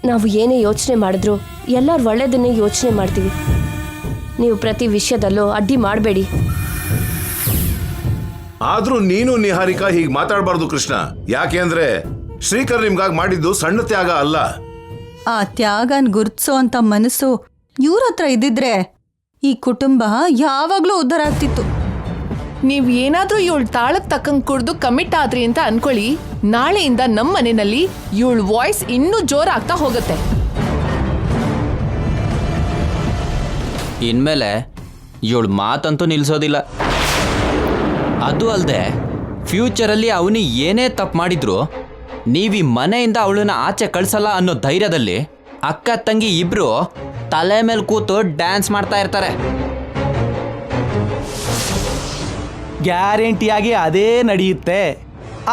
ನಾವು ಏನೇ ಯೋಚನೆ ಮಾಡಿದ್ರು ಎಲ್ಲರೂ ಒಳ್ಳೆಯದನ್ನೇ ಯೋಚನೆ ಮಾಡ್ತೀವಿ. ನೀವು ಪ್ರತಿ ವಿಷಯದಲ್ಲೂ ಅಡ್ಡಿ ಮಾಡಬೇಡಿ. ಆದ್ರೂ ನೀನು ನಿಹಾರಿಕಾ ಹೀಗೆ ಮಾತಾಡಬಾರ್ದು ಕೃಷ್ಣ. ಯಾಕೆ ಅಂದ್ರೆ ಶ್ರೀಕರ್ ನಿಮ್ಗಾಗಿ ಮಾಡಿದ್ದು ಸಣ್ಣ ತ್ಯಾಗ ಅಲ್ಲ. ಆ ತ್ಯಾಗನ್ ಗುರ್ತಿಸೋ ಅಂತ ಮನಸ್ಸು ಇವ್ರ ಹತ್ರ ಇದ್ದಿದ್ರೆ ಈ ಕುಟುಂಬ ಯಾವಾಗ್ಲೂ ಉದ್ಧಾರ ಆಗ್ತಿತ್ತು. ನೀವ್ ಏನಾದ್ರೂ ಇವಳು ತಾಳಕ್ ತಕ್ಕಂಗ್ ಕುಡ್ದು ಕಮಿಟ್ ಆದ್ರಿ ಅಂತ ಅನ್ಕೊಳ್ಳಿ, ನಾಳೆಯಿಂದ ನಮ್ಮ ಮನೆಯಲ್ಲಿ ಇವಳ ವಾಯ್ಸ್ ಇನ್ನೂ ಜೋರಾಗ್ತಾ ಹೋಗುತ್ತೆ. ಇನ್ಮೇಲೆ ಇವಳು ಮಾತಂತೂ ನಿಲ್ಸೋದಿಲ್ಲ. ಅದು ಅಲ್ಲದೆ ಫ್ಯೂಚರಲ್ಲಿ ಅವನು ಏನೇ ತಪ್ಪು ಮಾಡಿದ್ರು ನೀವೀ ಮನೆಯಿಂದ ಅವಳನ್ನ ಆಚೆ ಕಳ್ಸಲ್ಲ ಅನ್ನೋ ಧೈರ್ಯದಲ್ಲಿ ಅಕ್ಕ ತಂಗಿ ಇಬ್ರು ತಲೆ ಮೇಲೆ ಕೂತು ಡ್ಯಾನ್ಸ್ ಮಾಡ್ತಾ ಇರ್ತಾರೆ. ಗ್ಯಾರಂಟಿಯಾಗಿ ಅದೇ ನಡೆಯುತ್ತೆ.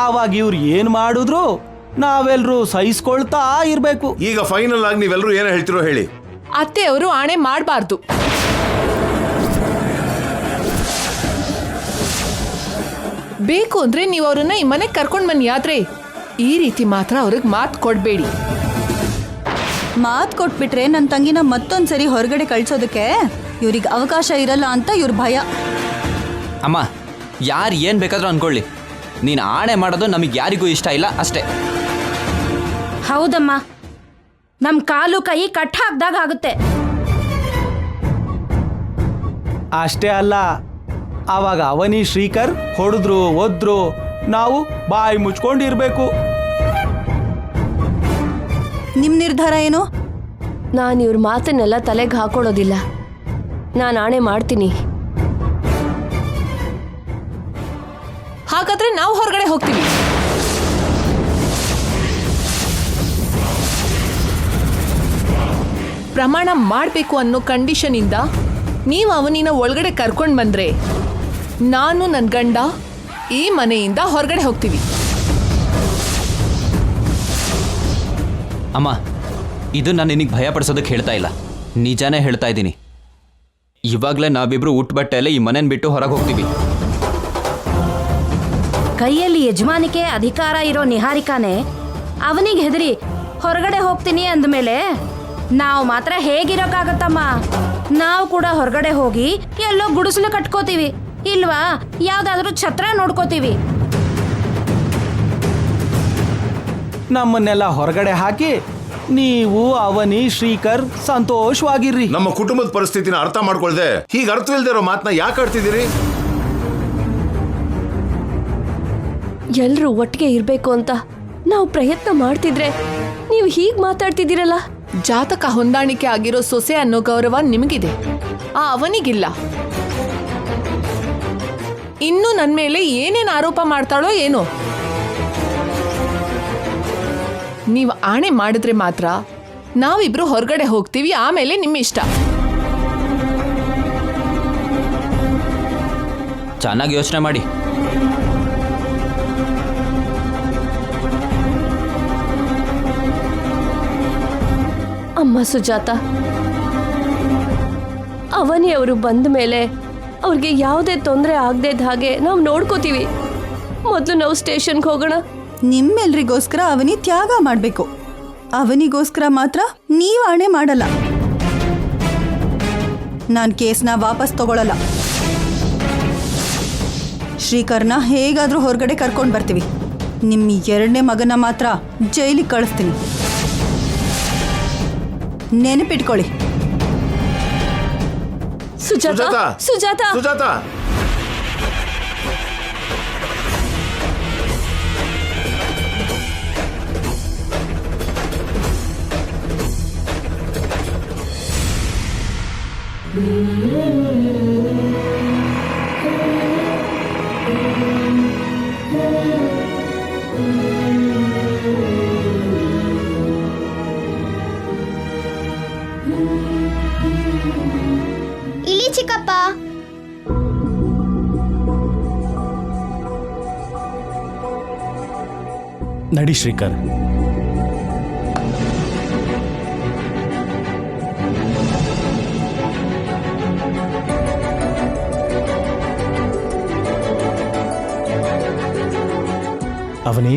ಆವಾಗ ಇವ್ರು ಏನು ಮಾಡಿದ್ರು ನಾವೆಲ್ಲರೂ ಸಹಿಸ್ಕೊಳ್ತಾ ಇರಬೇಕು. ಈಗ ಫೈನಲ್ ಆಗಿ ನೀವೆಲ್ಲರೂ ಏನು ಹೇಳ್ತಿರೋ ಹೇಳಿ. ಅತ್ತೆ ಅವರು ಆಣೆ ಮಾಡಬಾರ್ದು. ಬೇಕು ಅಂದ್ರೆ ನೀವು ಅವ್ರನ್ನ ಈ ಮನೆಗೆ ಕರ್ಕೊಂಡ್ ಬನ್ನಿ. ಆದ್ರೆ ಈ ರೀತಿ ಮಾತ್ರ ಅವ್ರಿಗೆ ಮಾತು ಕೊಡ್ಬೇಡಿ. ಮಾತು ಕೊಟ್ಬಿಟ್ರೆ ನನ್ನ ತಂಗಿನ ಮತ್ತೊಂದ್ಸರಿ ಹೊರಗಡೆ ಕಳ್ಸೋದಕ್ಕೆ ಇವ್ರಿಗೆ ಅವಕಾಶ ಇರಲ್ಲ ಅಂತ ಇವ್ರ ಭಯ. ಅಮ್ಮ, ಯಾರು ಏನು ಬೇಕಾದ್ರೂ ಅನ್ಕೊಳ್ಳಿ, ನೀನು ಆಣೆ ಮಾಡೋದು ನಮಗೆ ಯಾರಿಗೂ ಇಷ್ಟ ಇಲ್ಲ ಅಷ್ಟೇ. ಹೌದಮ್ಮ, ನಮ್ಮ ಕಾಲು ಕೈ ಕಟ್ ಹಾಕ್ದಾಗ ಆಗುತ್ತೆ. ಅಷ್ಟೇ ಅಲ್ಲ, ಆವಾಗ ಅವನಿ ಶ್ರೀಕರ್ ಹೊಡೆದ್ರು ಒದ್ರು ನಾವು ಬಾಯಿ ಮುಚ್ಕೊಂಡಿರ್ಬೇಕು. ನಿಮ್ ನಿರ್ಧಾರ ಏನು? ನಾನು ಇವ್ರ ಮಾತನ್ನೆಲ್ಲ ತಲೆಗೆ ಹಾಕೊಳ್ಳೋದಿಲ್ಲ. ನಾನು ಆಣೆ ಮಾಡ್ತೀನಿ. ಹಾಗಾದ್ರೆ ನಾವು ಹೊರಗಡೆ ಹೋಗ್ತೀವಿ. ಪ್ರಮಾಣ ಮಾಡಬೇಕು ಅನ್ನೋ ಕಂಡೀಷನ್ ಇಂದ ನೀವು ಅವನಿನ ಒಳಗಡೆ ಕರ್ಕೊಂಡು ಬಂದ್ರೆ ನಾನು ನನ್ನ ಗಂಡ ಈ ಮನೆಯಿಂದ ಹೊರಗಡೆ ಹೋಗ್ತೀವಿ. ಅಮ್ಮ, ಇದು ನಾನು ನಿನಗೆ ಭಯ ಪಡಿಸೋದಕ್ಕೆ ಹೇಳ್ತಾ ಇಲ್ಲ, ನಿಜಾನೇ ಹೇಳ್ತಾ ಇದ್ದೀನಿ. ಇವಾಗಲೇ ನಾವಿಬ್ರು ಉಟ್ಟು ಬಟ್ಟೆಯಲ್ಲೇ ಈ ಮನೇನ ಬಿಟ್ಟು ಹೊರಗೆ ಹೋಗ್ತೀವಿ. ಕೈಯಲ್ಲಿ ಯಜಮಾನಿಕೆ ಅಧಿಕಾರ ಇರೋ ನಿಹಾರಿಕಾನೆ ಅವನಿಗೆ ಹೆದರಿ ಹೊರಗಡೆ ಹೋಗ್ತೀನಿ ಅಂದಮೇಲೆ ನಾವು ಮಾತ್ರ ಹೇಗಿರೋಕ್ಕಾಗತ್ತಮ್ಮ? ನಾವು ಕೂಡ ಹೊರಗಡೆ ಹೋಗಿ ಎಲ್ಲೋ ಗುಡಿಸಲು ಕಟ್ಕೋತೀವಿ, ಇಲ್ವಾ ಯಾವ್ದಾದ್ರೂ ಛತ್ರ ನೋಡ್ಕೋತೀವಿ. ನಮ್ಮನ್ನೆಲ್ಲ ಹೊರಗಡೆ ಹಾಕಿ ನೀವು ಅವನಿ ಶ್ರೀಕರ್ ಸಂತೋಷವಾಗಿರ್ರಿ. ನಮ್ಮ ಕುಟುಂಬದ ಪರಿಸ್ಥಿತಿನ ಅರ್ಥ ಮಾಡ್ಕೊಳ್ದೆ ಹೀಗೆ ಅರ್ಥವಿಲ್ದೇ ಇರೋ ಮಾತನ್ನ ಯಾಕೆ ಆಡ್ತಿದ್ದೀರಿ? ಎಲ್ರೂ ಒಟ್ಟಿಗೆ ಇರ್ಬೇಕು ಅಂತ ನಾವು ಪ್ರಯತ್ನ ಮಾಡ್ತಿದ್ರೆ ನೀವು ಹೀಗೆ ಮಾತಾಡ್ತಿದ್ದೀರಲ್ಲ. ಜಾತಕ ಹೊಂದಾಣಿಕೆ ಆಗಿರೋ ಸೊಸೆ ಅನ್ನೋ ಗೌರವ ನಿಮಗಿದೆ, ಆ ಅವನಿಗಿಲ್ಲ. ಇನ್ನು ನನ್ನ ಮೇಲೆ ಏನೇನು ಆರೋಪ ಮಾಡ್ತಾಳೋ ಏನೋ. ನೀವು ಆಣೆ ಮಾಡಿದ್ರೆ ಮಾತ್ರ ನಾವಿಬ್ರು ಹೊರಗಡೆ ಹೋಗ್ತೀವಿ, ಆಮೇಲೆ ನಿಮ್ಮ ಇಷ್ಟ. ಚೆನ್ನಾಗಿ ಯೋಚನೆ ಮಾಡಿ. ಅಮ್ಮ ಸುಜಾತ, ಅವನಿ ಅವರು ಬಂದ ಮೇಲೆ ಅವ್ರಿಗೆ ಯಾವುದೇ ತೊಂದರೆ ಆಗದೆ ಹಾಗೆ ನಾವು ನೋಡ್ಕೋತೀವಿ. ಮೊದಲು ನಾವು ಸ್ಟೇಷನ್ಗೆ ಹೋಗೋಣ. ನಿಮ್ಮೆಲ್ರಿಗೋಸ್ಕರ ಅವನಿ ತ್ಯಾಗ ಮಾಡಬೇಕು. ಅವನಿಗೋಸ್ಕರ ಮಾತ್ರ ನೀವು ಆಣೆ ಮಾಡಲ್ಲ. ನಾನು ಕೇಸ್ನ ವಾಪಸ್ ತಗೊಳ್ಳಲ್ಲ. ಶ್ರೀಕರ್ನ ಹೇಗಾದ್ರೂ ಹೊರಗಡೆ ಕರ್ಕೊಂಡು ಬರ್ತೀವಿ. ನಿಮ್ಮ ಎರಡನೇ ಮಗನ ಮಾತ್ರ ಜೈಲಿಗೆ ಕಳಿಸ್ತೀನಿ. ನೆನಪಿಟ್ಕೊಳ್ಳಿ. ಸುಜಾತ, ಸುಜಾತ, ಸುಜಾತ, ಇಲ್ಲಿ ಚಿಕ್ಕಪ್ಪ. ನಡಿ ಶ್ರೀಕರ್. ಅವನಿ,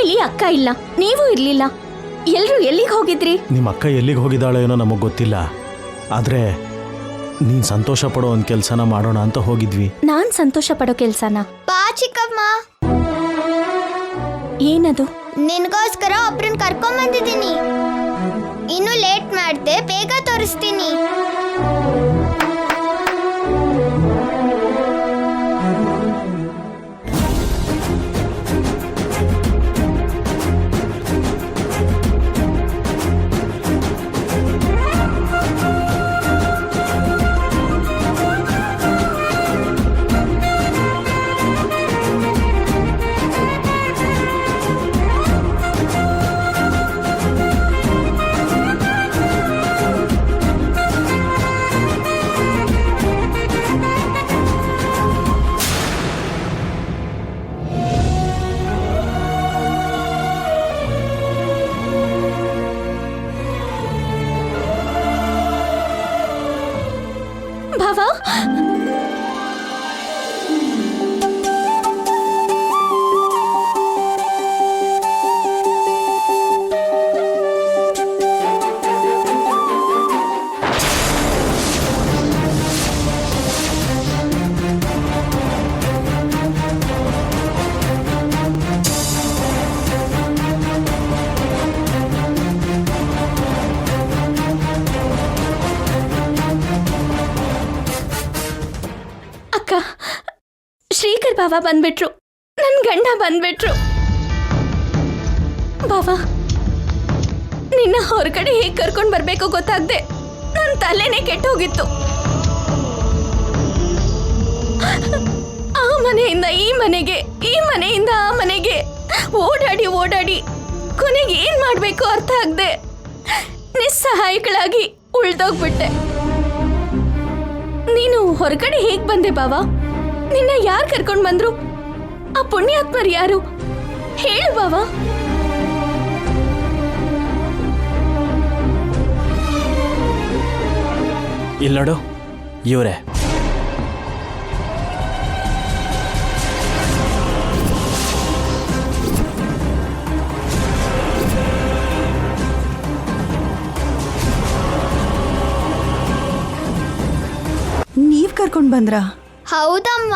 ಮನೇಲಿ ಅಕ್ಕ ಇಲ್ಲ, ನೀವು ಇರ್ಲಿಲ್ಲ. ಎಲ್ರು ಎಲ್ಲಿಗೆ ಹೋಗಿದ್ರಿ? ನಿಮ್ಮ ಅಕ್ಕ ಎಲ್ಲಿಗೆ ಹೋಗಿದ್ದಾಳೋ ಏನೋ ನಮಗೆ ಗೊತ್ತಿಲ್ಲ, ಆದರೆ ನೀನು ಸಂತೋಷ ಪಡೋ ಒಂದು ಕೆಲಸನ ಮಾಡೋಣ ಅಂತ ಹೋಗಿದ್ವಿ. ನಾನ್ ಸಂತೋಷ ಪಡೋ ಕೆಲ್ಸನ? ಬಾ ಚಿಕ್ಕಮ್ಮ, ಏನದು? ನಿನ್ಗೋಸ್ಕರ ಒಬ್ರನ್ನ ಕರ್ಕೊಂಡ್ ಬಂದಿದ್ದೀನಿ. ಇನ್ನು ಲೇಟ್ ಮಾಡ್ದೆ, ಬೇಗ ತೋರಿಸ್ತೀನಿ. ಭಾವ, ಶ್ರೀಕರ್ ಬಾವ ಬಂದ್ಬಿಟ್ರು. ನನ್ ಗಂಡ ಬಂದ್ಬಿಟ್ರು. ಬಾವ, ನಿನ್ನ ಹೊರಗಡೆ ಹೇಗ್ ಕರ್ಕೊಂಡ್ ಬರ್ಬೇಕು ಗೊತ್ತಾಗ್ದೆ ನನ್ ತಲೆನೇ ಕೆಟ್ಟೋಗಿತ್ತು. ಆ ಮನೆಯಿಂದ ಈ ಮನೆಗೆ, ಈ ಮನೆಯಿಂದ ಆ ಮನೆಗೆ ಓಡಾಡಿ ಓಡಾಡಿ ಕೊನೆಗೆ ಏನ್ ಮಾಡ್ಬೇಕು ಅರ್ಥ ಆಗ್ದೆ ನಿಸ್ಸಹಾಯಕಳಾಗಿ ಉಳ್ದೋಗ್ಬಿಟ್ಟೆ. ನೀನು ಹೊರಗಡೆ ಹೇಗ್ ಬಂದೆ ಬಾವ? ನಿನ್ನ ಯಾರು ಕರ್ಕೊಂಡ್ ಬಂದ್ರು? ಆ ಪುಣ್ಯಾತ್ಮರು ಯಾರು ಹೇಳು ಬಾವ. ಇಲ್ಲಿ ನೋಡು, ಇವರೇ. ನೀವ್ ಕರ್ಕೊಂಡ್ ಬಂದ್ರಾ? ಹೌದಮ್ಮ.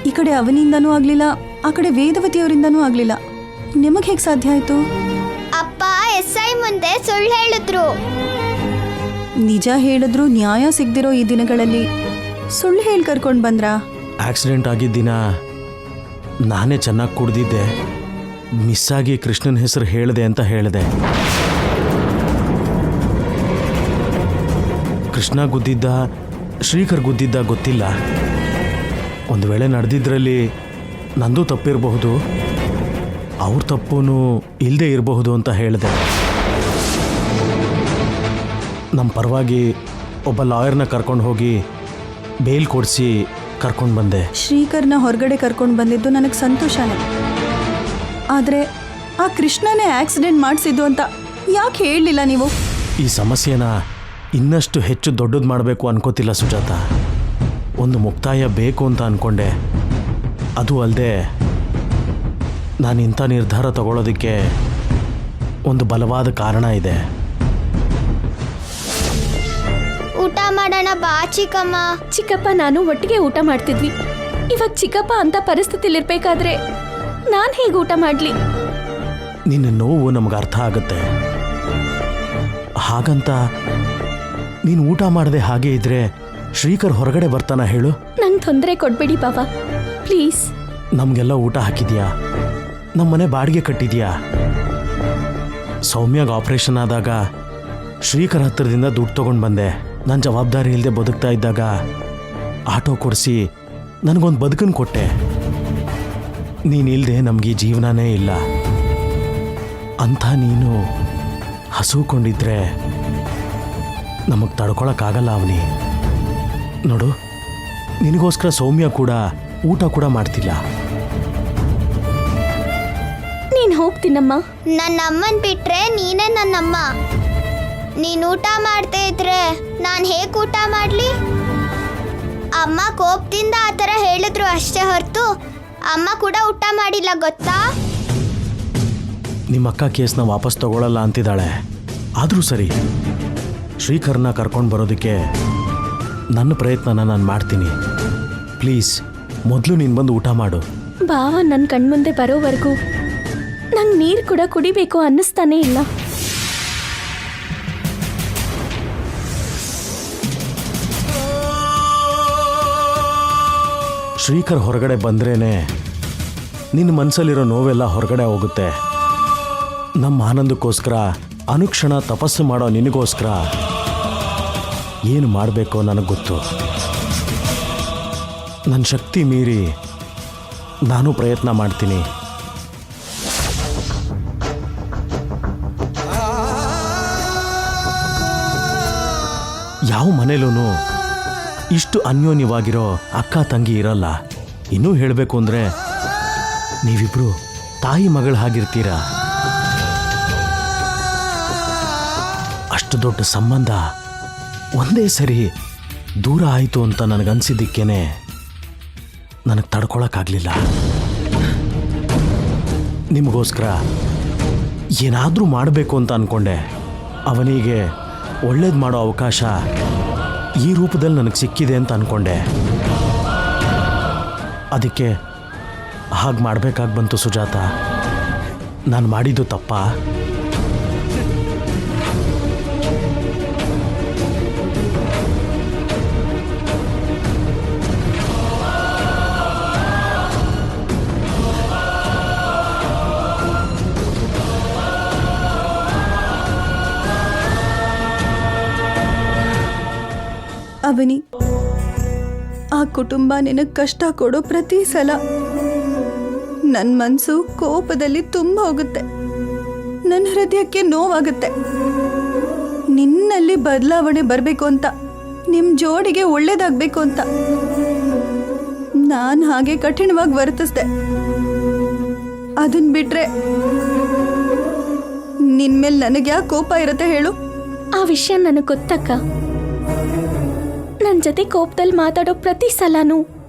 ಈ ಕಡೆ ಅವನಿಂದನೂ ಆಗ್ಲಿಲ್ಲ, ಆ ಕಡೆ ವೇದವತಿಯವರಿಂದನೂ ಆಗ್ಲಿಲ್ಲ. ನಿಮಗ್ ಹೇಗ್ ಸಾಧ್ಯ ಆಯ್ತು? ಅಪ್ಪ SI ಮುಂದೆ ಸುಳ್ಳು ಹೇಳಿದ್ರು. ನಿಜ ಹೇಳಿದ್ರು ನ್ಯಾಯ ಸಿಗ್ದಿರೋ ಈ ದಿನಗಳಲ್ಲಿ ಸುಳ್ಳು ಹೇಳಿ ಕರ್ಕೊಂಡ್ ಬಂದ್ರಾ? ಆಕ್ಸಿಡೆಂಟ್ ಆಗಿದ್ದ ದಿನ ನಾನೇ ಚೆನ್ನಾಗಿ ಕುಡ್ದಿದ್ದೆ, ಮಿಸ್ ಆಗಿ ಕೃಷ್ಣನ ಹೆಸರು ಹೇಳಿದೆ ಅಂತ ಹೇಳಿದೆ. ಕೃಷ್ಣ ಗುದ್ದಿದ್ದ ಶ್ರೀಕರ್ ಗುದ್ದಿದ್ದ ಗೊತ್ತಿಲ್ಲ. ಒಂದು ವೇಳೆ ನಡೆದಿದ್ರಲ್ಲಿ ನಂದು ತಪ್ಪಿರಬಹುದು, ಅವ್ರ ತಪ್ಪೂ ಇಲ್ಲದೆ ಇರಬಹುದು ಅಂತ ಹೇಳಿದೆ. ನಮ್ಮ ಪರವಾಗಿ ಒಬ್ಬ ಲಾಯರ್ನ ಕರ್ಕೊಂಡು ಹೋಗಿ ಬೇಲ್ ಕೊಡಿಸಿ ಕರ್ಕೊಂಡು ಬಂದೆ. ಶ್ರೀಕರ್ನ ಹೊರಗಡೆ ಕರ್ಕೊಂಡು ಬಂದಿದ್ದು ನನಗೆ ಸಂತೋಷನೇ. ಆದರೆ ಆ ಕೃಷ್ಣನೇ ಆಕ್ಸಿಡೆಂಟ್ ಮಾಡಿಸಿದ್ದು ಅಂತ ಯಾಕೆ ಹೇಳಲಿಲ್ಲ ನೀವು? ಈ ಸಮಸ್ಯೆನ ಇನ್ನಷ್ಟು ಹೆಚ್ಚು ದೊಡ್ಡದು ಮಾಡಬೇಕು ಅನ್ಕೋತಿಲ್ಲ ಸುಜಾತ. ಒಂದು ಮುಕ್ತಾಯ ಬೇಕು ಅಂತ ಅಂದ್ಕೊಂಡೆ. ಅದು ಅಲ್ಲದೆ ನಾನು ಇಂಥ ನಿರ್ಧಾರ ತಗೊಳ್ಳೋದಕ್ಕೆ ಒಂದು ಬಲವಾದ ಕಾರಣ ಇದೆ. ಊಟ ಮಾಡೋಣ ಬಾ ಚಿಕ್ಕಮ್ಮ. ಚಿಕ್ಕಪ್ಪ ನಾನು ಒಟ್ಟಿಗೆ ಊಟ ಮಾಡ್ತಿದ್ವಿ. ಇವಾಗ ಚಿಕ್ಕಪ್ಪ ಅಂತ ಪರಿಸ್ಥಿತಿಲಿರ್ಬೇಕಾದ್ರೆ ನಾನ್ ಹೇಗೆ ಊಟ ಮಾಡ್ಲಿ? ನಿನ್ನ ನೋವು ನಮ್ಗೆ ಅರ್ಥ ಆಗುತ್ತೆ. ಹಾಗಂತ ನೀನು ಊಟ ಮಾಡದೆ ಹಾಗೆ ಇದ್ರೆ ಶ್ರೀಕರ್ ಹೊರಗಡೆ ಬರ್ತಾನ ಹೇಳು? ನಂಗೆ ತೊಂದರೆ ಕೊಡ್ಬೇಡಿ ಬಾಬಾ, ಪ್ಲೀಸ್. ನಮಗೆಲ್ಲ ಊಟ ಹಾಕಿದ್ಯಾ, ನಮ್ಮನೆ ಬಾಡಿಗೆ ಕಟ್ಟಿದ್ಯಾ. ಸೌಮ್ಯಾಗ ಆಪರೇಷನ್ ಆದಾಗ ಶ್ರೀಕರ್ ಹತ್ತಿರದಿಂದ ದುಡ್ಡು ತೊಗೊಂಡು ಬಂದೆ. ನನ್ನ ಜವಾಬ್ದಾರಿ ಇಲ್ಲದೆ ಬದುಕ್ತಾ ಇದ್ದಾಗ ಆಟೋ ಕೊಡಿಸಿ ನನಗೊಂದು ಬದುಕನ್ನು ಕೊಟ್ಟೆ. ನೀನಿಲ್ಲದೆ ನಮಗೆ ಜೀವನನೇ ಇಲ್ಲ. ಅಂಥ ನೀನು ಹಸುಕೊಂಡಿದ್ರೆ ನಮಗೆ ತಡ್ಕೊಳಕ್ಕಾಗಲ್ಲ ಅವನಿ. ನೋಡು, ನಿನಗೋಸ್ಕರ ಸೌಮ್ಯ ಕೂಡ ಊಟ ಕೂಡ ಮಾಡ್ತಿಲ್ಲ. ನೀನ್ ಹೋಗ್ತೀನಮ್ಮ. ನನ್ನ ಅಮ್ಮನ್ ಬಿಟ್ರೆ ನೀನೇ ನನ್ನಮ್ಮ. ನೀನ್ ಊಟ ಮಾಡ್ತಾ ಇದ್ರೆ ನಾನು ಹೇಗೆ ಊಟ ಮಾಡ್ಲಿ? ಅಮ್ಮ ಕೋಪದಿಂದ ಆ ಥರ ಹೇಳಿದ್ರು ಅಷ್ಟೇ ಹೊರತು ಅಮ್ಮ ಕೂಡ ಊಟ ಮಾಡಿಲ್ಲ ಗೊತ್ತಾ? ನಿಮ್ಮ ಅಕ್ಕ ಕೇಸ್ನ ವಾಪಸ್ ತಗೊಳ್ಳಲ್ಲ ಅಂತಿದ್ದಾಳೆ. ಆದರೂ ಸರಿ, ಶ್ರೀಕರ್ನ ಕರ್ಕೊಂಡು ಬರೋದಕ್ಕೆ ನನ್ನ ಪ್ರಯತ್ನನ ನಾನು ಮಾಡ್ತೀನಿ. ಪ್ಲೀಸ್, ಮೊದಲು ನೀನು ಬಂದು ಊಟ ಮಾಡು. ಭಾವ ನನ್ನ ಕಣ್ಮುಂದೆ ಬರೋವರೆಗೂ ನಂಗೆ ನೀರು ಕೂಡ ಕುಡಿಬೇಕು ಅನ್ನಿಸ್ತಾನೇ ಇಲ್ಲ. ಶ್ರೀಕರ್ ಹೊರಗಡೆ ಬಂದ್ರೇನೆ ನಿನ್ನ ಮನಸ್ಸಲ್ಲಿರೋ ನೋವೆಲ್ಲ ಹೊರಗಡೆ ಹೋಗುತ್ತೆ. ನಮ್ಮ ಆನಂದಕ್ಕೋಸ್ಕರ ಅನುಕ್ಷಣ ತಪಸ್ಸು ಮಾಡೋ ನಿನಗೋಸ್ಕರ ಏನು ಮಾಡಬೇಕೋ ನನಗೆ ಗೊತ್ತು. ನನ್ನ ಶಕ್ತಿ ಮೀರಿ ನಾನು ಪ್ರಯತ್ನ ಮಾಡ್ತೀನಿ. ಯಾವ ಮನೇಲೂ ಇಷ್ಟು ಅನ್ಯೋನ್ಯವಾಗಿರೋ ಅಕ್ಕ ತಂಗಿ ಇರಲ್ಲ. ಇನ್ನೂ ಹೇಳಬೇಕು ಅಂದರೆ ನೀವಿಬ್ರು ತಾಯಿ ಮಗಳ ಹಾಗಿರ್ತೀರಾ. ಅಷ್ಟು ದೊಡ್ಡ ಸಂಬಂಧ ಒಂದೇ ಸರಿ ದೂರ ಆಯಿತು ಅಂತ ನನಗನ್ಸಿದ್ದಕ್ಕೇನೆ ನನಗೆ ತಡ್ಕೊಳಕ್ಕಾಗಲಿಲ್ಲ. ನಿಮಗೋಸ್ಕರ ಏನಾದರೂ ಮಾಡಬೇಕು ಅಂತ ಅಂದ್ಕೊಂಡೆ. ಅವನಿಗೆ ಒಳ್ಳೇದು ಮಾಡೋ ಅವಕಾಶ ಈ ರೂಪದಲ್ಲಿ ನನಗೆ ಸಿಕ್ಕಿದೆ ಅಂತ ಅಂದ್ಕೊಂಡೆ. ಅದಕ್ಕೆ ಹಾಗೆ ಮಾಡಬೇಕಾಗಿ ಬಂತು ಸುಜಾತ. ನಾನು ಮಾಡಿದ್ದು ತಪ್ಪಾ? ಅವನಿ, ಆ ಕುಟುಂಬ ನಿನಗೆ ಕಷ್ಟ ಕೊಡೋ ಪ್ರತಿ ಸಲ ನನ್ನ ಮನಸ್ಸು ಕೋಪದಲ್ಲಿ ತುಂಬ ಹೋಗುತ್ತೆ. ನನ್ನ ಹೃದಯಕ್ಕೆ ನೋವಾಗುತ್ತೆ. ನಿನ್ನಲ್ಲಿ ಬದಲಾವಣೆ ಬರಬೇಕು ಅಂತ, ನಿಮ್ಮ ಜೋಡಿಗೆ ಒಳ್ಳೇದಾಗಬೇಕು ಅಂತ ನಾನು ಹಾಗೆ ಕಠಿಣವಾಗಿ ವರ್ತಿಸ್ದೆ. ಅದನ್ನ ಬಿಟ್ರೆ ನಿನ್ಮೇಲೆ ನನಗೆ ಯಾಕೆ ಕೋಪ ಇರುತ್ತೆ ಹೇಳು? ಆ ವಿಷಯ ನನಗೆ ಗೊತ್ತಕ್ಕ. ನನ್ನ ಜೊತೆ ಕೋಪದಲ್ಲಿ ಮಾತಾಡೋ ಪ್ರತಿ ಸಲನೂ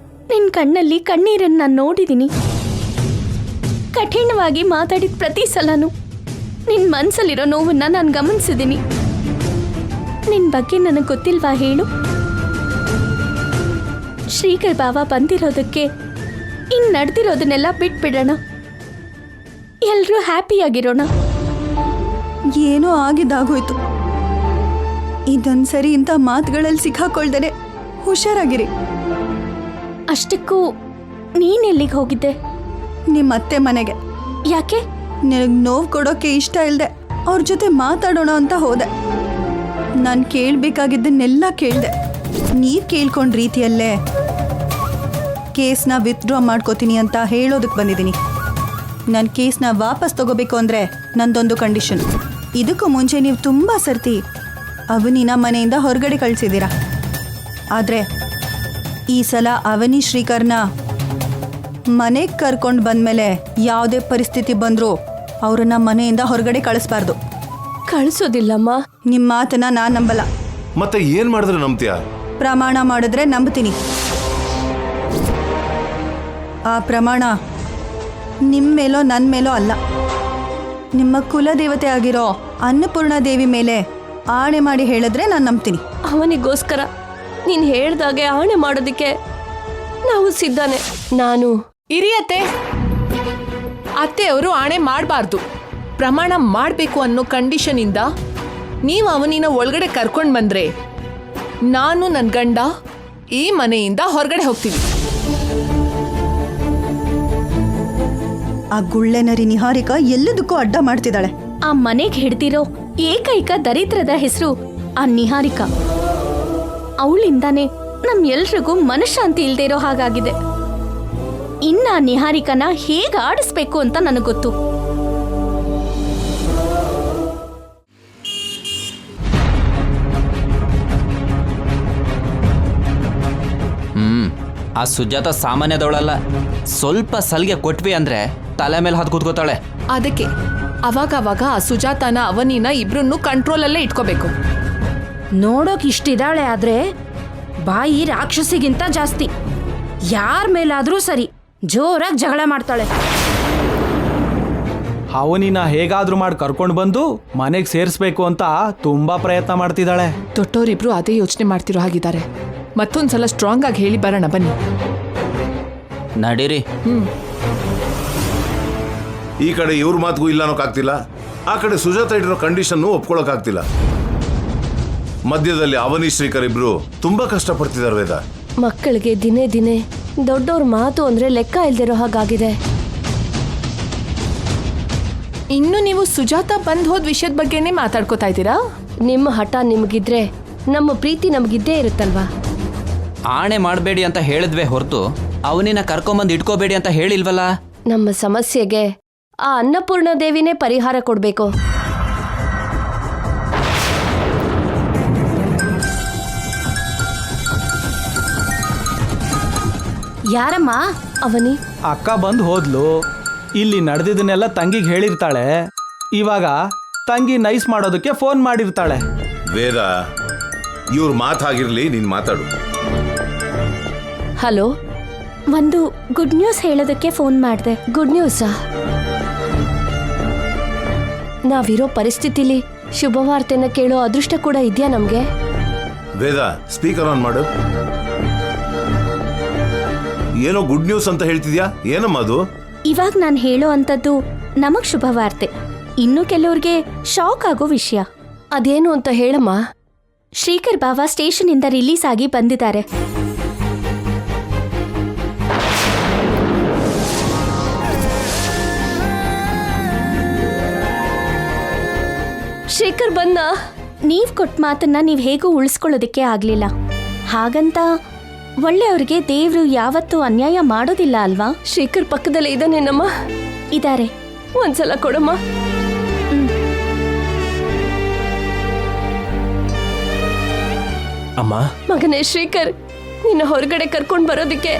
ನಿನ್ನ ಕಣ್ಣಲ್ಲಿ ಕಣ್ಣೀರನ್ನು ನಾನು ನೋಡಿದ್ದೀನಿ. ಕಠಿಣವಾಗಿ ಮಾತಾಡಿದ ಪ್ರತಿ ಸಲನೂ ನಿನ್ನ ಮನಸ್ಸಲ್ಲಿರೋ ನೋವನ್ನು ನಾನು ಗಮನಿಸಿದ್ದೀನಿ. ನಿನ್ನ ಬಗ್ಗೆ ನನಗೆ ಗೊತ್ತಿಲ್ವಾ ಹೇಳು? ಶ್ರೀಕರ್ ಬಾವ ಬಂದಿರೋದಕ್ಕೆ ಇನ್ನು ನಡೆದಿರೋದನ್ನೆಲ್ಲ ಬಿಟ್ಬಿಡೋಣ, ಎಲ್ಲರೂ ಹ್ಯಾಪಿಯಾಗಿರೋಣ. ಏನೋ ಆಗಿದ್ದಾಗೋಯ್ತು. ಇದೊಂದ್ಸರಿ ಇಂಥ ಮಾತುಗಳಲ್ಲಿ ಸಿಕ್ಕಾಕೊಳ್ದೇನೆ ಹುಷಾರಾಗಿರಿ. ಅಷ್ಟಕ್ಕೂ ನೀನೆಲ್ಲಿಗೆ ಹೋಗಿದ್ದೆ? ನಿಮ್ಮ ಅತ್ತೆ ಮನೆಗೆ. ಯಾಕೆ? ನಿನಗೆ ನೋವು ಕೊಡೋಕ್ಕೆ ಇಷ್ಟ ಇಲ್ಲದೆ ಅವ್ರ ಜೊತೆ ಮಾತಾಡೋಣ ಅಂತ ಹೋದೆ. ನಾನು ಕೇಳಬೇಕಾಗಿದ್ದನ್ನೆಲ್ಲ ಕೇಳಿದೆ. ನೀವು ಕೇಳ್ಕೊಂಡ ರೀತಿಯಲ್ಲೇ ಕೇಸ್ನ ವಿತ್ಡ್ರಾ ಮಾಡ್ಕೋತೀನಿ ಅಂತ ಹೇಳೋದಕ್ಕೆ ಬಂದಿದ್ದೀನಿ. ನಾನು ಕೇಸ್ನ ವಾಪಸ್ ತಗೋಬೇಕು ಅಂದರೆ ನಂದೊಂದು ಕಂಡೀಷನ್. ಇದಕ್ಕೂ ಮುಂಚೆ ನೀವು ತುಂಬ ಸರ್ತಿ ಅವನಿನ ಮನೆಯಿಂದ ಹೊರಗಡೆ ಕಳಿಸಿದ್ದೀರಾ. ಆದರೆ ಈ ಸಲ ಅವನಿ ಶ್ರೀಕರ್ನ ಮನೆಗೆ ಕರ್ಕೊಂಡು ಬಂದಮೇಲೆ ಯಾವುದೇ ಪರಿಸ್ಥಿತಿ ಬಂದರೂ ಅವರನ್ನ ಮನೆಯಿಂದ ಹೊರಗಡೆ ಕಳಿಸ್ಬಾರ್ದು. ಕಳಿಸೋದಿಲ್ಲಮ್ಮ. ನಿಮ್ಮ ಮಾತನ್ನ ನಾನು ನಂಬಲ್ಲ. ಮತ್ತೆ ಏನ್ ಮಾಡಿದ್ರೆ ನಂಬ್ತೀಯ? ಪ್ರಮಾಣ ಮಾಡಿದ್ರೆ ನಂಬ್ತೀನಿ. ಆ ಪ್ರಮಾಣ ನಿಮ್ಮ ಮೇಲೋ ನನ್ನ ಮೇಲೋ ಅಲ್ಲ, ನಿಮ್ಮ ಕುಲದೇವತೆ ಆಗಿರೋ ಅನ್ನಪೂರ್ಣ ದೇವಿ ಮೇಲೆ ಆಣೆ ಮಾಡಿ ಹೇಳಿದ್ರೆ ನಾನು ನಂಬ್ತೀನಿ. ಅವನಿಗೋಸ್ಕರ ನೀನು ಹೇಳ್ದಾಗೆ ಆಣೆ ಮಾಡೋದಕ್ಕೆ ನಾವು ಸಿದ್ಧನೆ. ನಾನು ಇರಿಯತ್ತೆ, ಅತ್ತೆಯವರು ಆಣೆ ಮಾಡಬಾರ್ದು. ಪ್ರಮಾಣ ಮಾಡಬೇಕು ಅನ್ನೋ ಕಂಡೀಷನಿಂದ ನೀವು ಅವನಿನ ಒಳಗಡೆ ಕರ್ಕೊಂಡು ಬಂದ್ರೆ ನಾನು ನನ್ನ ಗಂಡ ಈ ಮನೆಯಿಂದ ಹೊರಗಡೆ ಹೋಗ್ತೀವಿ. ಆ ಗುಳ್ಳೆನರಿ ನಿಹಾರಿಕಾ ಎಲ್ಲದಕ್ಕೂ ಅಡ್ಡ ಮಾಡ್ತಿದ್ದಾಳೆ. ಆ ಮನೆಗೆ ಹಿಡ್ದಿರೋ ಏಕೈಕ ದರಿದ್ರದ ಹೆಸರು ಆ ನಿಹಾರಿಕಾ. ಅವಳಿಂದಾನೆ ನಮ್ ಎಲ್ರಿಗೂ ಮನಃಶಾಂತಿ ಇಲ್ದೇ ಇರೋ ಹಾಗಾಗಿದೆ. ಇನ್ನ ಆ ನಿಹಾರಿಕನ ಹೇಗೆ ಆಡಿಸ್ಬೇಕು ಅಂತ ನನಗೆ ಗೊತ್ತು. ಆ ಸುಜಾತ ಸಾಮಾನ್ಯದವಳಲ್ಲ. ಸ್ವಲ್ಪ ಸಲಿಗೆ ಕೊಟ್ವಿ ಅಂದ್ರೆ ತಲೆ ಮೇಲೆ ಹತ್ತು ಕೂತ್ಕೋತಾಳೆ. ಅದಕ್ಕೆ ಅವಾಗವಾಗ ಆ ಸುಜಾತನ ಅವನಿನ ಇಬ್ರನ್ನು ಕಂಟ್ರೋಲಲ್ಲೇ ಇಟ್ಕೋಬೇಕು. ನೋಡೋಕ್ ಇಷ್ಟಿದ್ದಾಳೆ, ಆದ್ರೆ ಬಾಯಿ ರಾಕ್ಷಸಿಗಿಂತ ಜಾಸ್ತಿ. ಯಾರ ಮೇಲಾದ್ರೂ ಸರಿ ಜೋರಾಗಿ ಜಗಳ ಮಾಡ್ತಾಳೆ. ಅವನಿನ ಹೇಗಾದ್ರೂ ಮಾಡಿ ಕರ್ಕೊಂಡು ಬಂದು ಮನೆಗೆ ಸೇರಿಸ್ಬೇಕು ಅಂತ ತುಂಬಾ ಪ್ರಯತ್ನ ಮಾಡ್ತಿದ್ದಾಳೆ. ದೊಡ್ಡವರಿಬ್ರು ಅದೇ ಯೋಚನೆ ಮಾಡ್ತಿರೋ ಹಾಗಿದ್ದಾರೆ. ಮತ್ತೊಂದ್ಸಲ ಸ್ಟ್ರಾಂಗ್ ಆಗಿ ಹೇಳಿ ಬರೋಣ ಬನ್ನಿ. ನಡೀರಿ. ಈ ಕಡೆ ಇವ್ರ ಮಾತಿಗೂ ಇಲ್ಲ ಅನ್ನೋಕ್ಕಾಗ್ತಿಲ್ಲ, ಆ ಕಡೆ ಸುಜಾತ ಇಟ್ಟಿರೋ ಕಂಡೀಷನ್ನು ಒಪ್ಕೊಳ್ಳೋಕ್ಕಾಗ್ತಿಲ್ಲ. ಮಧ್ಯದಲ್ಲಿ ಅವನಿ ಶ್ರೀಕರ್ ಇಬ್ರು ತುಂಬಾ ಕಷ್ಟಪಡ್ತಿದ್ದಾರೆ ವೇದ. ಮಕ್ಕಳಿಗೆ ದಿನೇ ದಿನೇ ದೊಡ್ಡವ್ರ ಮಾತು ಅಂದ್ರೆ ಲೆಕ್ಕ ಇಲ್ದಿರೋ ಹಾಗಾಗಿದೆ. ಇನ್ನು ನೀವು ಸುಜಾತ ಬಂದ್ ಹೋದ್ ವಿಷಯದ ಬಗ್ಗೆನೇ ಮಾತಾಡ್ಕೋತಾ ಇದ್ದೀರಾ? ನಿಮ್ಮ ಹಠ ನಿಮಗಿದ್ರೆ ನಮ್ಮ ಪ್ರೀತಿ ನಮಗಿದ್ದೇ ಇರುತ್ತಲ್ವಾ? ಆಣೆ ಮಾಡಬೇಡಿ ಅಂತ ಹೇಳಿದ್ವಿ ಹೊರತು ಅವನಿನ ಕರ್ಕೊಂಬಂದು ಇಟ್ಕೋಬೇಡಿ ಅಂತ ಹೇಳಿಲ್ವಲ್ಲ. ನಮ್ಮ ಸಮಸ್ಯೆಗೆ ಆ ಅನ್ನಪೂರ್ಣ ದೇವಿನೇ ಪರಿಹಾರ ಕೊಡ್ಬೇಕು. ಯಾರಮ್ಮ? ಅವನಿ, ಅಕ್ಕ ಬಂದು ಹೋದ್ಲು. ಇಲ್ಲಿ ನಡೆದಿದ್ದನ್ನೆಲ್ಲ ತಂಗಿಗೆ ಹೇಳಿರ್ತಾಳೆ. ಇವಾಗ ತಂಗಿ ನೈಸ್ ಮಾಡೋದಕ್ಕೆ ಫೋನ್ ಮಾಡಿರ್ತಾಳೆ. ವೇದ, ಇವ್ರ ಮಾತಾಗಿರ್ಲಿ, ನೀನ್ ಮಾತಾಡು. ಹಲೋ. ಒಂದು ಗುಡ್ ನ್ಯೂಸ್ ಹೇಳೋದಕ್ಕೆ ಫೋನ್ ಮಾಡಿದೆ. ಗುಡ್ ನ್ಯೂಸಾ? ನಾವಿರೋ ಪರಿಸ್ಥಿತಿಲಿ ಶುಭವಾರ್ತೆನ ಕೇಳೋ ಅದೃಷ್ಟ ಕೂಡ ಇದೆಯಾ ನಮ್ಗೆ? ವೇದ, ಸ್ಪೀಕರ್ ಆನ್ ಮಾಡು. ಏನೋ ಗುಡ್ ನ್ಯೂಸ್ ಅಂತ ಹೇಳ್ತಿದ್ಯಾ, ಏನಮ್ಮ ಅದು? ಇವಾಗ ನಾನು ಹೇಳೋ ಅಂಥದ್ದು ನಮಗ್ ಶುಭವಾರ್ತೆ. ಇನ್ನು ಕೆಲವ್ರಿಗೆ ಶಾಕ್ ಆಗೋ ವಿಷಯ. ಅದೇನು ಅಂತ ಹೇಳಮ್ಮ. ಶ್ರೀಕರ್ ಬಾವ ಸ್ಟೇಷನ್ ಇಂದ ರಿಲೀಸ್ ಆಗಿ ಬಂದಿದ್ದಾರೆ. ಶೇಖರ್ ಬಂದ. ನೀವ್ ಕೊಟ್ಟ ಮಾತನ್ನ ನೀವ್ ಹೇಗೂ ಉಳಿಸ್ಕೊಳ್ಳೋದಕ್ಕೆ ಆಗ್ಲಿಲ್ಲ. ಹಾಗಂತ ಒಳ್ಳೆಯವ್ರಿಗೆ ದೇವ್ರು ಯಾವತ್ತೂ ಅನ್ಯಾಯ ಮಾಡೋದಿಲ್ಲ ಅಲ್ವಾ? ಶೇಖರ್ ಪಕ್ಕದಲ್ಲೇ ಇದ್ದಾನೇನಮ್ಮ? ಇದಾರೆ. ಒಂದ್ಸಲ ಕೊಡಮ್ಮ. ಅಮ್ಮ, ಮಗನೇ ಶ್ರೀಕರ್, ನಿನ್ನ ಹೊರಗಡೆ ಕರ್ಕೊಂಡ್ ಬರೋದಕ್ಕೆ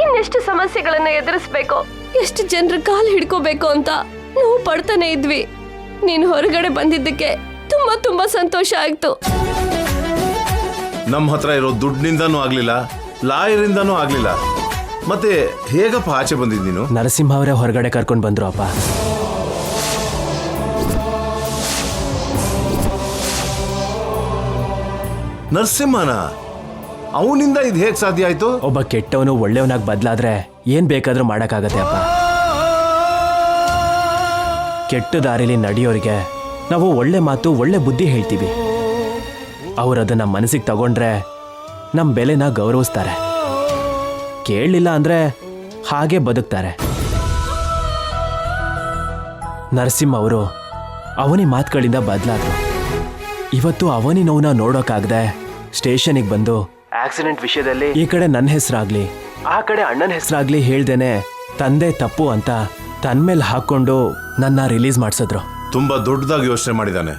ಇನ್ನೆಷ್ಟು ಸಮಸ್ಯೆಗಳನ್ನ ಎದುರಿಸ್ಬೇಕು, ಎಷ್ಟು ಜನರ ಕಾಲು ಹಿಡ್ಕೋಬೇಕು ಅಂತ ನಾವು ಪಡ್ತಾನೆ ಇದ್ವಿ. ನೀನು ಹೊರಗಡೆ ಬಂದಿದ್ದಕ್ಕೆ ತುಂಬಾ ತುಂಬಾ ಸಂತೋಷ ಆಯ್ತು. ನಮ್ಮ ಹತ್ರ ಇರೋ ದುಡ್ಡಿನಿಂದನೂ ಆಗ್ಲಿಲ್ಲ, ಲಾಯರಿಂದನೂ ಆಗ್ಲಿಲ್ಲ. ಮತ್ತೆ ಹೇಗಪ್ಪ ಆಚೆ ಬಂದಿದ್ ನೀನು? ನರಸಿಂಹ ಅವರೇ ಹೊರಗಡೆ ಕರ್ಕೊಂಡು ಬಂದ್ರು ಅಪ್ಪ. ನರಸಿಂಹನ? ಅವನಿಂದ ಇದು ಹೇಗ್ ಸಾಧ್ಯ ಆಯ್ತು? ಒಬ್ಬ ಕೆಟ್ಟವನು ಒಳ್ಳೆಯವನಾಗಿ ಬದಲಾದ್ರೆ ಏನ್ ಬೇಕಾದ್ರೂ ಮಾಡಕ್ಕಾಗತ್ತೆ ಅಪ್ಪ. ಕೆಟ್ಟ ದಾರಿಲಿ ನಡೆಯೋರಿಗೆ ನಾವು ಒಳ್ಳೆ ಮಾತು, ಒಳ್ಳೆ ಬುದ್ಧಿ ಹೇಳ್ತೀವಿ. ಅವರದನ್ನ ಮನಸ್ಸಿಗೆ ತಗೊಂಡ್ರೆ ನಮ್ಮ ಬೆಲೆನ ಗೌರವಿಸ್ತಾರೆ. ಕೇಳಲಿಲ್ಲ ಅಂದ್ರೆ ಹಾಗೆ ಬದುಕ್ತಾರೆ. ನರಸಿಂಹ ಅವರು ಅವನಿ ಮಾತುಗಳಿಂದ ಬದಲಾದ್ರು. ಇವತ್ತು ಅವನಿ ನೋವನ್ನ ನೋಡೋಕ್ಕಾಗದೆ ಸ್ಟೇಷನಿಗೆ ಬಂದು ಆಕ್ಸಿಡೆಂಟ್ ವಿಷಯದಲ್ಲಿ ಈ ಕಡೆ ನನ್ನ ಹೆಸರಾಗ್ಲಿ, ಆ ಕಡೆ ಅಣ್ಣನ ಹೆಸರಾಗ್ಲಿ ಹೇಳ್ದೇನೆ ತಂದೆ ತಪ್ಪು ಅಂತ ತನ್ನ ಮೇಲೆ ಹಾಕೊಂಡು ನನ್ನ ರಿಲೀಸ್ ಮಾಡಿಸಿದ್ರು. ತುಂಬಾ ದೊಡ್ಡದಾಗಿ ಯೋಚನೆ ಮಾಡಿದ್ದಾನೆ.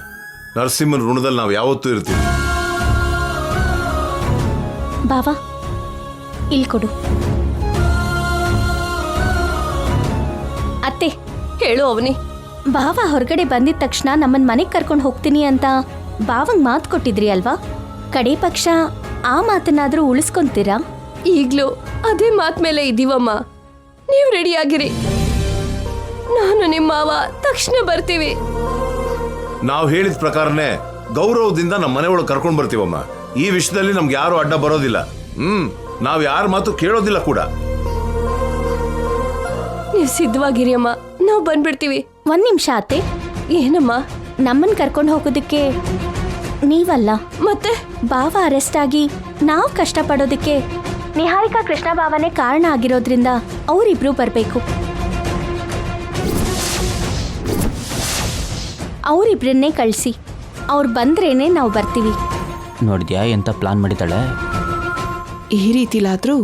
ನರಸಿಂಹನ ಋಣದಲ್ಲಿ ನಾವು ಯಾವತ್ತೂ ಇರ್ತೀವಿ. ಬಾವ, ಇಲ್ಲಿ ಕೊಡು. ಅತ್ತೆ, ಹೇಳು ಅವನಿ. ಬಾವ ಹೊರಗಡೆ ಬಂದಿದ ತಕ್ಷಣ ನಮ್ಮನ್ ಮನೆಗೆ ಕರ್ಕೊಂಡು ಹೋಗ್ತೀನಿ ಅಂತ ಬಾವಂಗ್ ಮಾತು ಕೊಟ್ಟಿದ್ರಿ ಅಲ್ವಾ? ಕಡೆ ಪಕ್ಷ ಆ ಮಾತನ್ನಾದ್ರೂ ಉಳಿಸ್ಕೊಂತೀರಾ? ಈಗ್ಲೂ ಅದೇ ಮಾತ್ ಮೇಲೆ ಇದೀವಮ್ಮ. ನೀವು ರೆಡಿಯಾಗಿರಿ, ನಾನು ನಿಮ್ಮ ಮಾವ ತಕ್ಷಣ ಬರ್ತೀವಿ. ನಾವು ಹೇಳಿದ ಪ್ರಕಾರನೇ ಗೌರವದಿಂದ ನಮ್ಮ ಮನೆ ಒಳಗೆ ಕರ್ಕೊಂಡು ಬರ್ತೀವಮ್ಮ. ಈ ವಿಷಯದಲ್ಲಿ ನಮ್ಗೆ ಯಾರು ಅಡ್ಡ ಬರೋದಿಲ್ಲ. ನಾವ್ ಯಾರ ಮಾತು ಕೇಳೋದಿಲ್ಲ ಕೂಡ. ನೀವು ಸಿದ್ಧವಾಗಿರಿ ಅಮ್ಮ, ನಾವು ಬಂದ್ಬಿಡ್ತೀವಿ. ಒಂದ್ ನಿಮಿಷ ಅತ್ತೆ. ಏನಮ್ಮ? ನಮ್ಮನ್ ಕರ್ಕೊಂಡು ಹೋಗೋದಕ್ಕೆ ನೀವಲ್ಲ, ಮತ್ತೆ ಬಾವ ಅರೆಸ್ಟ್ ಆಗಿ ನಾವು ಕಷ್ಟಪಡೋದಕ್ಕೆ ನಿಹಾರಿಕಾ ಕೃಷ್ಣ ಬಾವನೇ ಕಾರಣ ಆಗಿರೋದ್ರಿಂದ ಅವರಿಬ್ರು ಬರ್ಬೇಕು. ಅವರಿಬ್ರನ್ನೇ ಕಳಿಸಿ. ಅವ್ರು ಬಂದ್ರೇನೆ ನಾವು ಬರ್ತೀವಿ. ನೋಡಿದ್ಯಾ ಎಂತ ಪ್ಲಾನ್ ಮಾಡಿದ್ದಾಳೆ? ಈ ರೀತಿಲಾದ್ರೂ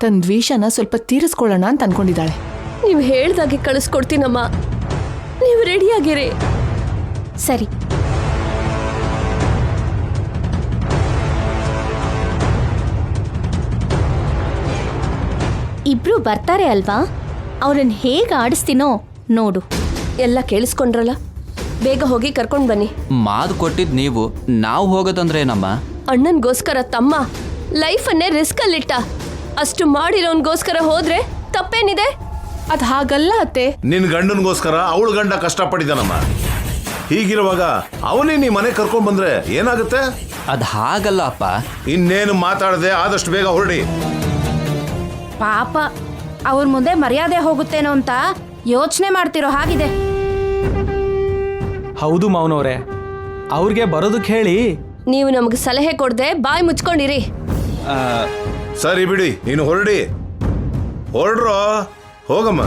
ತನ್ನ ದ್ವೇಷನ ಸ್ವಲ್ಪ ತೀರಿಸ್ಕೊಳ್ಳೋಣ ಅಂತ ಅನ್ಕೊಂಡಿದ್ದಾಳೆ. ನೀವು ಹೇಳ್ದಾಗೆ ಕಳಿಸ್ಕೊಡ್ತೀನಮ್ಮ, ನೀವು ರೆಡಿಯಾಗಿರಿ. ಸರಿ. ಇಬ್ರು ಬರ್ತಾರೆ ಅಲ್ವಾ? ಅವ್ರನ್ನ ಹೇಗೆ ಆಡಿಸ್ತೀನೋ ನೋಡು. ಎಲ್ಲ ಕೇಳಿಸ್ಕೊಂಡ್ರಲ್ಲ, ಬೇಗ ಹೋಗಿ ಕರ್ಕೊಂಡು ಬನ್ನಿ. ಮಾತು ಕೊಟ್ಟಿದ್ ನೀವು, ನಾವು ಹೋಗೋದಂದ್ರೆ ಏನಮ್ಮ? ಅಣ್ಣನ್ಗೋಸ್ಕರ ತಮ್ಮ ಲೈಫನ್ನೇ ರಿಸ್ಕಲ್ಲಿಟ್ಟ. ಅಷ್ಟು ಮಾಡಿರೋನ್ಗೋಸ್ಕರ ಹೋದ್ರೆ ತಪ್ಪೇನಿದೆ? ಅದ್ ಹಾಗಲ್ಲ ಅತ್ತೆ. ನಿನ್ ಗಂಡನ್ಗೋಸ್ಕರ ಅವಳು ಗಂಡ ಕಷ್ಟಪಟ್ಟಿದ್ದಾನಮ್ಮ. ಹೀಗಿರುವಾಗ ಅವನೇ ನೀ ಮನೆ ಕರ್ಕೊಂಡ್ ಬಂದ್ರೆ ಏನಾಗುತ್ತೆ? ಅದು ಹಾಗಲ್ಲ ಅಪ್ಪ. ಇನ್ನೇನು ಮಾತಾಡದೆ ಆದಷ್ಟು ಬೇಗ ಹೊರಡಿ. ಪಾಪ ಅವ್ರ ಮುಂದೆ ಮರ್ಯಾದೆ ಹೋಗುತ್ತೇನೋ ಅಂತ ಯೋಚನೆ ಮಾಡ್ತಿರೋ ಹಾಗಿದೆ. ಹೌದು ಮಾವನವ್ರೆ, ಅವ್ರಿಗೆ ಬರೋದಕ್ಕೆ ಹೇಳಿ. ನೀವು ನಮಗೆ ಸಲಹೆ ಕೊಡದೆ ಬಾಯಿ ಮುಚ್ಕೊಂಡಿರಿ. ಸರಿ ಬಿಡಿ, ನೀನು ಹೊರಡಿ. ಹೊರಡ್ರೋ, ಹೋಗಮ್ಮ.